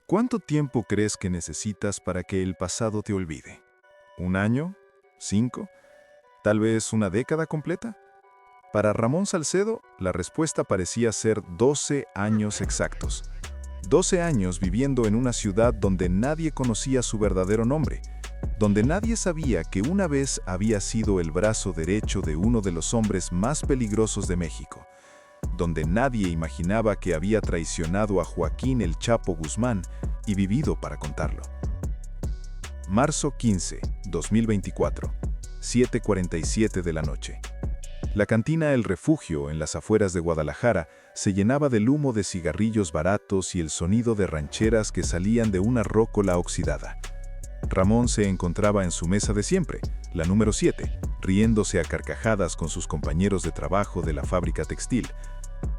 ¿Cuánto tiempo crees que necesitas para que el pasado te olvide? ¿Un año? ¿5? ¿Tal vez una década completa? Para Ramón Salcedo, la respuesta parecía ser 12 años exactos. 12 años viviendo en una ciudad donde nadie conocía su verdadero nombre, donde nadie sabía que una vez había sido el brazo derecho de uno de los hombres más peligrosos de México, donde nadie imaginaba que había traicionado a Joaquín El Chapo Guzmán y vivido para contarlo. Marzo 15, 2024, 7:47 de la noche. La cantina El Refugio, en las afueras de Guadalajara, se llenaba del humo de cigarrillos baratos y el sonido de rancheras que salían de una rócola oxidada. Ramón se encontraba en su mesa de siempre, la número 7, riéndose a carcajadas con sus compañeros de trabajo de la fábrica textil.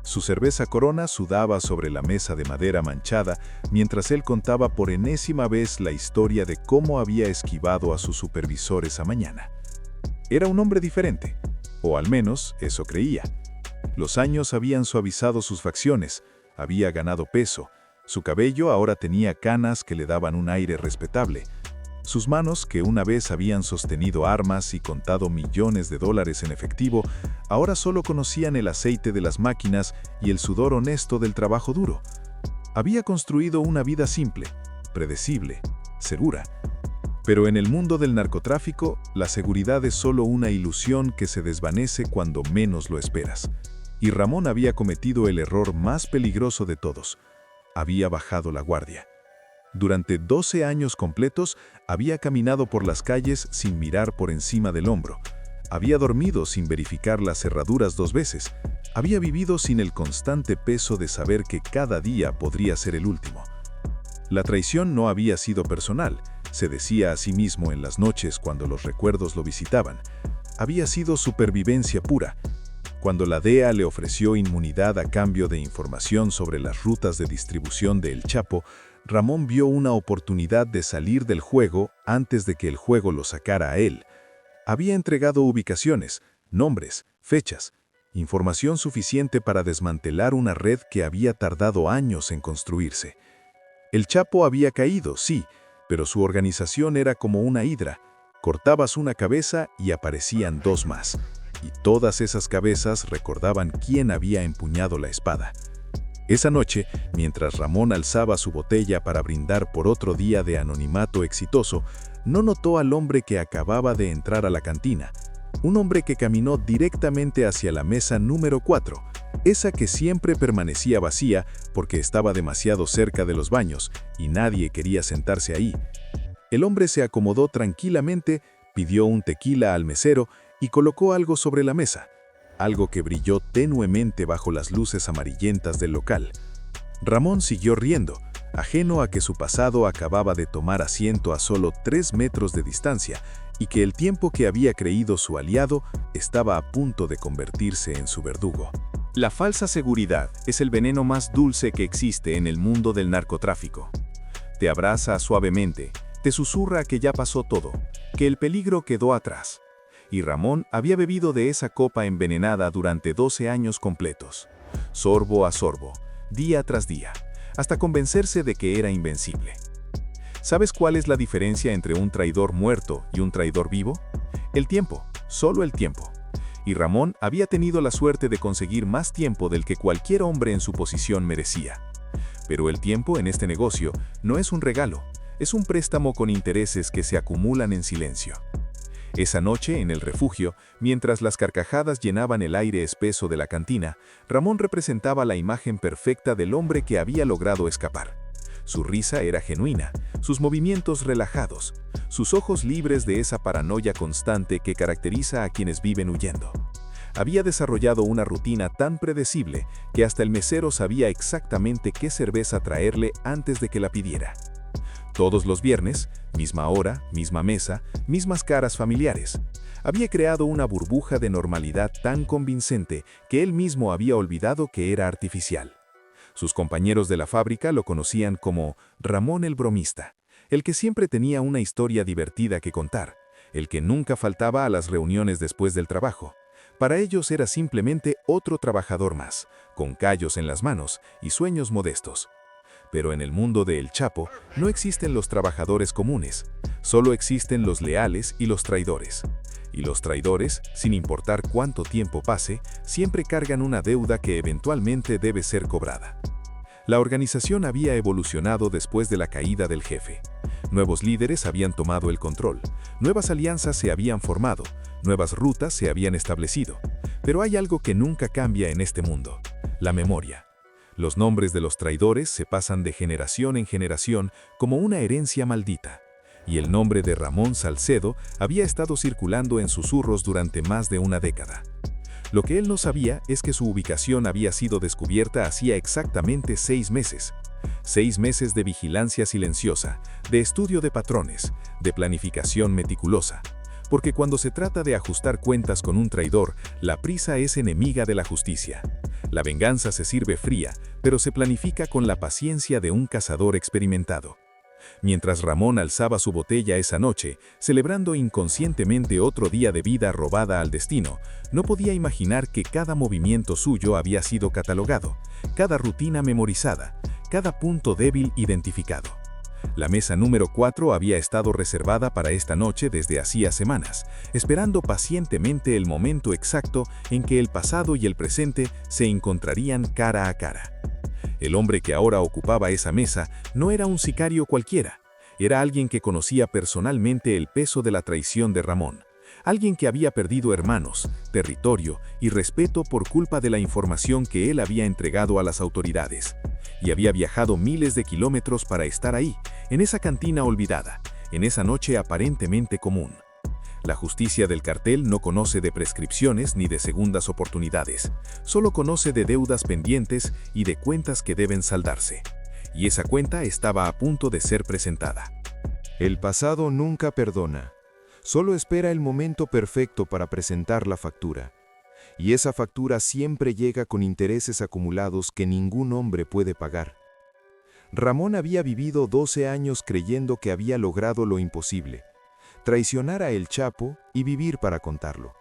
Su cerveza Corona sudaba sobre la mesa de madera manchada mientras él contaba por enésima vez la historia de cómo había esquivado a sus supervisores esa mañana. Era un hombre diferente, o al menos eso creía. Los años habían suavizado sus facciones, había ganado peso, su cabello ahora tenía canas que le daban un aire respetable. Sus manos, que una vez habían sostenido armas y contado millones de dólares en efectivo, ahora solo conocían el aceite de las máquinas y el sudor honesto del trabajo duro. Había construido una vida simple, predecible, segura. Pero en el mundo del narcotráfico, la seguridad es solo una ilusión que se desvanece cuando menos lo esperas. Y Ramón había cometido el error más peligroso de todos. Había bajado la guardia. Durante 12 años completos, había caminado por las calles sin mirar por encima del hombro. Había dormido sin verificar las cerraduras 2 veces. Había vivido sin el constante peso de saber que cada día podría ser el último. La traición no había sido personal, se decía a sí mismo en las noches cuando los recuerdos lo visitaban. Había sido supervivencia pura. Cuando la DEA le ofreció inmunidad a cambio de información sobre las rutas de distribución de El Chapo, Ramón vio una oportunidad de salir del juego antes de que el juego lo sacara a él. Había entregado ubicaciones, nombres, fechas, información suficiente para desmantelar una red que había tardado años en construirse. El Chapo había caído, sí, pero su organización era como una hidra. Cortabas una cabeza y aparecían 2 más. Y todas esas cabezas recordaban quién había empuñado la espada. Esa noche, mientras Ramón alzaba su botella para brindar por otro día de anonimato exitoso, no notó al hombre que acababa de entrar a la cantina. Un hombre que caminó directamente hacia la mesa número 4, esa que siempre permanecía vacía porque estaba demasiado cerca de los baños y nadie quería sentarse ahí. El hombre se acomodó tranquilamente, pidió un tequila al mesero y colocó algo sobre la mesa. Algo que brilló tenuemente bajo las luces amarillentas del local. Ramón siguió riendo, ajeno a que su pasado acababa de tomar asiento a solo 3 metros de distancia y que el tiempo que había creído su aliado estaba a punto de convertirse en su verdugo. La falsa seguridad es el veneno más dulce que existe en el mundo del narcotráfico. Te abraza suavemente, te susurra que ya pasó todo, que el peligro quedó atrás. Y Ramón había bebido de esa copa envenenada durante 12 años completos, sorbo a sorbo, día tras día, hasta convencerse de que era invencible. ¿Sabes cuál es la diferencia entre un traidor muerto y un traidor vivo? El tiempo, solo el tiempo. Y Ramón había tenido la suerte de conseguir más tiempo del que cualquier hombre en su posición merecía. Pero el tiempo en este negocio no es un regalo, es un préstamo con intereses que se acumulan en silencio. Esa noche, en el refugio, mientras las carcajadas llenaban el aire espeso de la cantina, Ramón representaba la imagen perfecta del hombre que había logrado escapar. Su risa era genuina, sus movimientos relajados, sus ojos libres de esa paranoia constante que caracteriza a quienes viven huyendo. Había desarrollado una rutina tan predecible que hasta el mesero sabía exactamente qué cerveza traerle antes de que la pidiera. Todos los viernes, misma hora, misma mesa, mismas caras familiares. Había creado una burbuja de normalidad tan convincente que él mismo había olvidado que era artificial. Sus compañeros de la fábrica lo conocían como Ramón el bromista, el que siempre tenía una historia divertida que contar, el que nunca faltaba a las reuniones después del trabajo. Para ellos era simplemente otro trabajador más, con callos en las manos y sueños modestos. Pero en el mundo de El Chapo no existen los trabajadores comunes, solo existen los leales y los traidores. Y los traidores, sin importar cuánto tiempo pase, siempre cargan una deuda que eventualmente debe ser cobrada. La organización había evolucionado después de la caída del jefe. Nuevos líderes habían tomado el control, nuevas alianzas se habían formado, nuevas rutas se habían establecido. Pero hay algo que nunca cambia en este mundo: la memoria. Los nombres de los traidores se pasan de generación en generación como una herencia maldita. Y el nombre de Ramón Salcedo había estado circulando en susurros durante más de una década. Lo que él no sabía es que su ubicación había sido descubierta hacía exactamente 6 meses. 6 meses de vigilancia silenciosa, de estudio de patrones, de planificación meticulosa. Porque cuando se trata de ajustar cuentas con un traidor, la prisa es enemiga de la justicia. La venganza se sirve fría, pero se planifica con la paciencia de un cazador experimentado. Mientras Ramón alzaba su botella esa noche, celebrando inconscientemente otro día de vida robada al destino, no podía imaginar que cada movimiento suyo había sido catalogado, cada rutina memorizada, cada punto débil identificado. La mesa número 4 había estado reservada para esta noche desde hacía semanas, esperando pacientemente el momento exacto en que el pasado y el presente se encontrarían cara a cara. El hombre que ahora ocupaba esa mesa no era un sicario cualquiera, era alguien que conocía personalmente el peso de la traición de Ramón, alguien que había perdido hermanos, territorio y respeto por culpa de la información que él había entregado a las autoridades, y había viajado miles de kilómetros para estar ahí, en esa cantina olvidada, en esa noche aparentemente común. La justicia del cartel no conoce de prescripciones ni de segundas oportunidades, solo conoce de deudas pendientes y de cuentas que deben saldarse. Y esa cuenta estaba a punto de ser presentada. El pasado nunca perdona, solo espera el momento perfecto para presentar la factura. Y esa factura siempre llega con intereses acumulados que ningún hombre puede pagar. Ramón había vivido 12 años creyendo que había logrado lo imposible: traicionar a El Chapo y vivir para contarlo.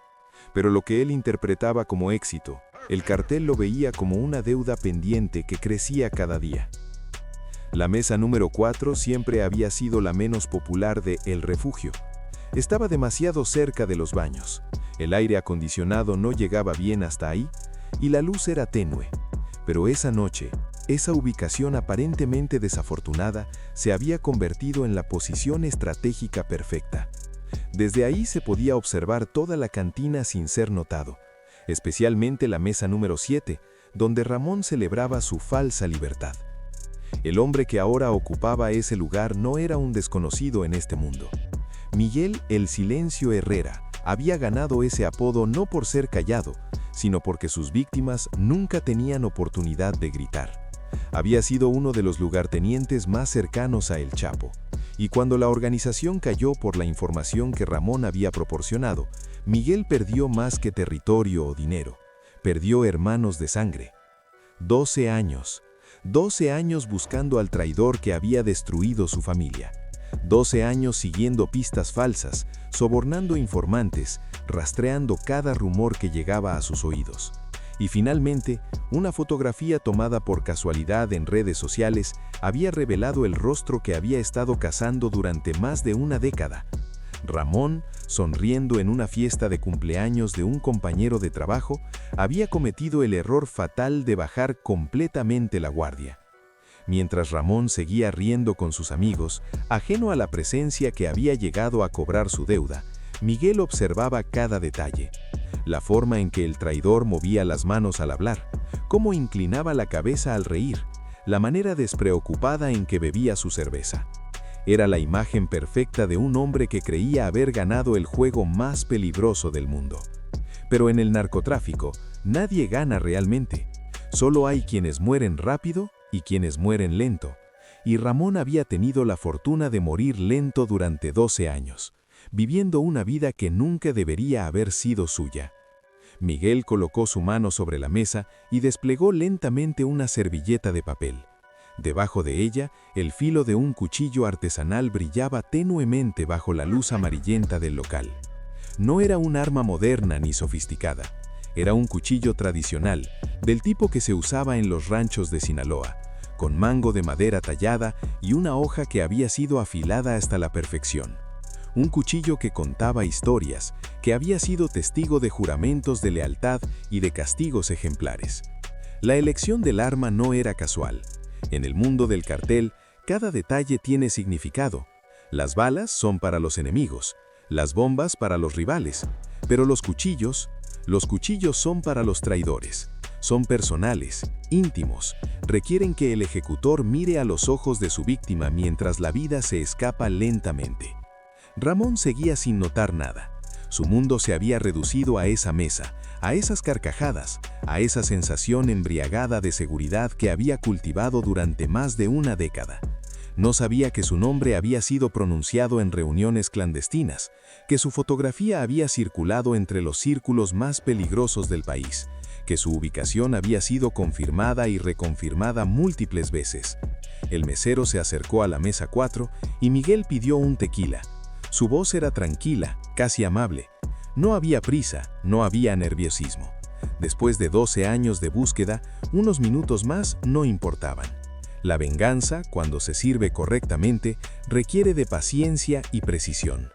Pero lo que él interpretaba como éxito, el cartel lo veía como una deuda pendiente que crecía cada día. La mesa número 4 siempre había sido la menos popular de El Refugio. Estaba demasiado cerca de los baños, el aire acondicionado no llegaba bien hasta ahí y la luz era tenue. Pero esa noche, esa ubicación aparentemente desafortunada se había convertido en la posición estratégica perfecta. Desde ahí se podía observar toda la cantina sin ser notado, especialmente la mesa número 7, donde Ramón celebraba su falsa libertad. El hombre que ahora ocupaba ese lugar no era un desconocido en este mundo. Miguel "El Silencio" Herrera había ganado ese apodo no por ser callado, sino porque sus víctimas nunca tenían oportunidad de gritar. Había sido uno de los lugartenientes más cercanos a El Chapo, y cuando la organización cayó por la información que Ramón había proporcionado, Miguel perdió más que territorio o dinero, perdió hermanos de sangre. 12 años buscando al traidor que había destruido su familia. 12 años siguiendo pistas falsas, sobornando informantes, rastreando cada rumor que llegaba a sus oídos. Y finalmente, una fotografía tomada por casualidad en redes sociales había revelado el rostro que había estado cazando durante más de una década. Ramón, sonriendo en una fiesta de cumpleaños de un compañero de trabajo, había cometido el error fatal de bajar completamente la guardia. Mientras Ramón seguía riendo con sus amigos, ajeno a la presencia que había llegado a cobrar su deuda, Miguel observaba cada detalle. La forma en que el traidor movía las manos al hablar, cómo inclinaba la cabeza al reír, la manera despreocupada en que bebía su cerveza. Era la imagen perfecta de un hombre que creía haber ganado el juego más peligroso del mundo. Pero en el narcotráfico, nadie gana realmente. Solo hay quienes mueren rápido y quienes mueren lento. Y Ramón había tenido la fortuna de morir lento durante 12 años, viviendo una vida que nunca debería haber sido suya. Miguel colocó su mano sobre la mesa y desplegó lentamente una servilleta de papel. Debajo de ella, el filo de un cuchillo artesanal brillaba tenuemente bajo la luz amarillenta del local. No era un arma moderna ni sofisticada. Era un cuchillo tradicional, del tipo que se usaba en los ranchos de Sinaloa, con mango de madera tallada y una hoja que había sido afilada hasta la perfección. Un cuchillo que contaba historias, que había sido testigo de juramentos de lealtad y de castigos ejemplares. La elección del arma no era casual. En el mundo del cartel, cada detalle tiene significado. Las balas son para los enemigos, las bombas para los rivales, pero los cuchillos son para los traidores. Son personales, íntimos, requieren que el ejecutor mire a los ojos de su víctima mientras la vida se escapa lentamente. Ramón seguía sin notar nada. Su mundo se había reducido a esa mesa, a esas carcajadas, a esa sensación embriagada de seguridad que había cultivado durante más de una década. No sabía que su nombre había sido pronunciado en reuniones clandestinas, que su fotografía había circulado entre los círculos más peligrosos del país, que su ubicación había sido confirmada y reconfirmada múltiples veces. El mesero se acercó a la mesa 4 y Miguel pidió un tequila. Su voz era tranquila, casi amable. No había prisa, no había nerviosismo. Después de 12 años de búsqueda, unos minutos más no importaban. La venganza, cuando se sirve correctamente, requiere de paciencia y precisión.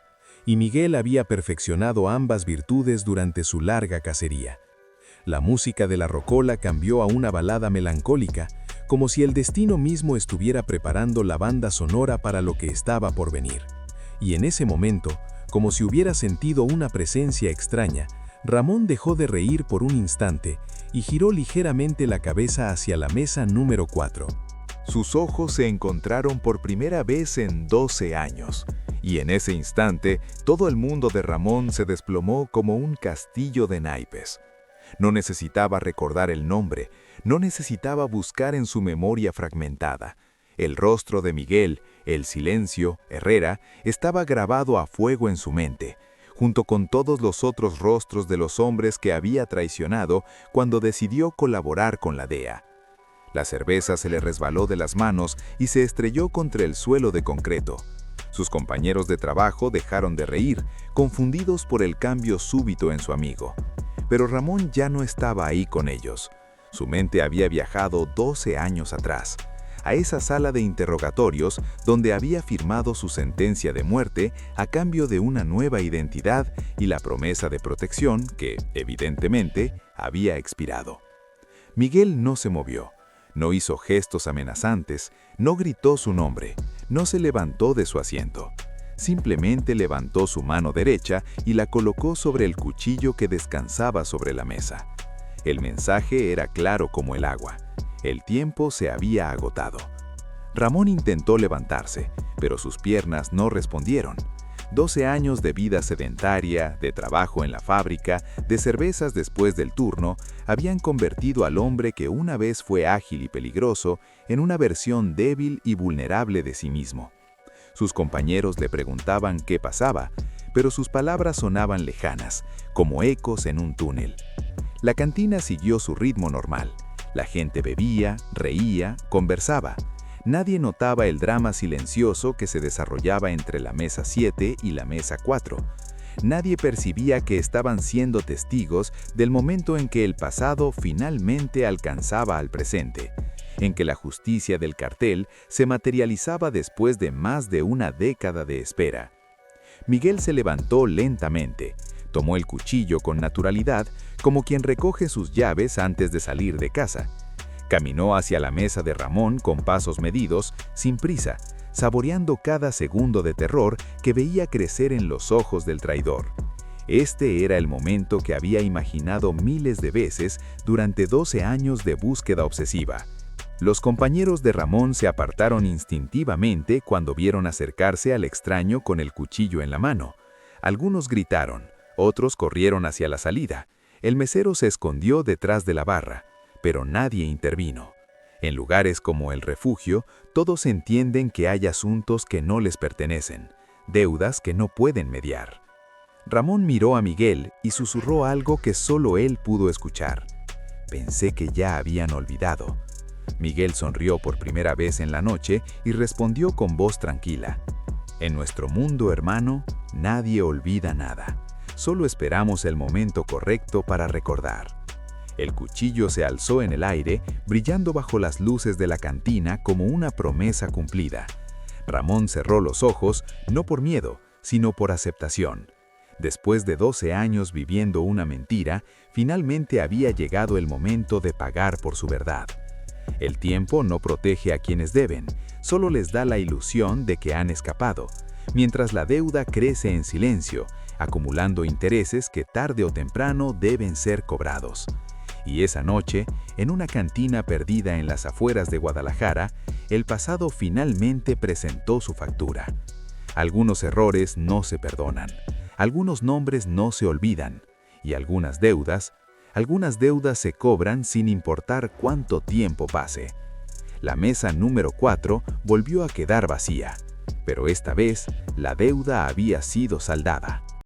Y Miguel había perfeccionado ambas virtudes durante su larga cacería. La música de la rocola cambió a una balada melancólica, como si el destino mismo estuviera preparando la banda sonora para lo que estaba por venir. Y en ese momento, como si hubiera sentido una presencia extraña, Ramón dejó de reír por un instante y giró ligeramente la cabeza hacia la mesa número 4. Sus ojos se encontraron por primera vez en 12 años, y en ese instante todo el mundo de Ramón se desplomó como un castillo de naipes. No necesitaba recordar el nombre, no necesitaba buscar en su memoria fragmentada. El rostro de Miguel, el silencio, Herrera, estaba grabado a fuego en su mente, junto con todos los otros rostros de los hombres que había traicionado cuando decidió colaborar con la DEA. La cerveza se le resbaló de las manos y se estrelló contra el suelo de concreto. Sus compañeros de trabajo dejaron de reír, confundidos por el cambio súbito en su amigo. Pero Ramón ya no estaba ahí con ellos. Su mente había viajado 12 años atrás, a esa sala de interrogatorios donde había firmado su sentencia de muerte a cambio de una nueva identidad y la promesa de protección que, evidentemente, había expirado. Miguel no se movió. No hizo gestos amenazantes, no gritó su nombre, no se levantó de su asiento. Simplemente levantó su mano derecha y la colocó sobre el cuchillo que descansaba sobre la mesa. El mensaje era claro como el agua. El tiempo se había agotado. Ramón intentó levantarse, pero sus piernas no respondieron. 12 años de vida sedentaria, de trabajo en la fábrica, de cervezas después del turno, habían convertido al hombre que una vez fue ágil y peligroso en una versión débil y vulnerable de sí mismo. Sus compañeros le preguntaban qué pasaba, pero sus palabras sonaban lejanas, como ecos en un túnel. La cantina siguió su ritmo normal. La gente bebía, reía, conversaba. Nadie notaba el drama silencioso que se desarrollaba entre la mesa 7 y la mesa 4. Nadie percibía que estaban siendo testigos del momento en que el pasado finalmente alcanzaba al presente, en que la justicia del cartel se materializaba después de más de una década de espera. Miguel se levantó lentamente, tomó el cuchillo con naturalidad, como quien recoge sus llaves antes de salir de casa. Caminó hacia la mesa de Ramón con pasos medidos, sin prisa, saboreando cada segundo de terror que veía crecer en los ojos del traidor. Este era el momento que había imaginado miles de veces durante 12 años de búsqueda obsesiva. Los compañeros de Ramón se apartaron instintivamente cuando vieron acercarse al extraño con el cuchillo en la mano. Algunos gritaron, otros corrieron hacia la salida. El mesero se escondió detrás de la barra, pero nadie intervino. En lugares como el refugio, todos entienden que hay asuntos que no les pertenecen, deudas que no pueden mediar. Ramón miró a Miguel y susurró algo que solo él pudo escuchar. Pensé que ya habían olvidado. Miguel sonrió por primera vez en la noche y respondió con voz tranquila. En nuestro mundo, hermano, nadie olvida nada. Solo esperamos el momento correcto para recordar. El cuchillo se alzó en el aire, brillando bajo las luces de la cantina como una promesa cumplida. Ramón cerró los ojos, no por miedo, sino por aceptación. Después de 12 años viviendo una mentira, finalmente había llegado el momento de pagar por su verdad. El tiempo no protege a quienes deben, solo les da la ilusión de que han escapado, mientras la deuda crece en silencio, acumulando intereses que tarde o temprano deben ser cobrados. Y esa noche, en una cantina perdida en las afueras de Guadalajara, el pasado finalmente presentó su factura. Algunos errores no se perdonan, algunos nombres no se olvidan, y algunas deudas se cobran sin importar cuánto tiempo pase. La mesa número 4 volvió a quedar vacía, pero esta vez la deuda había sido saldada.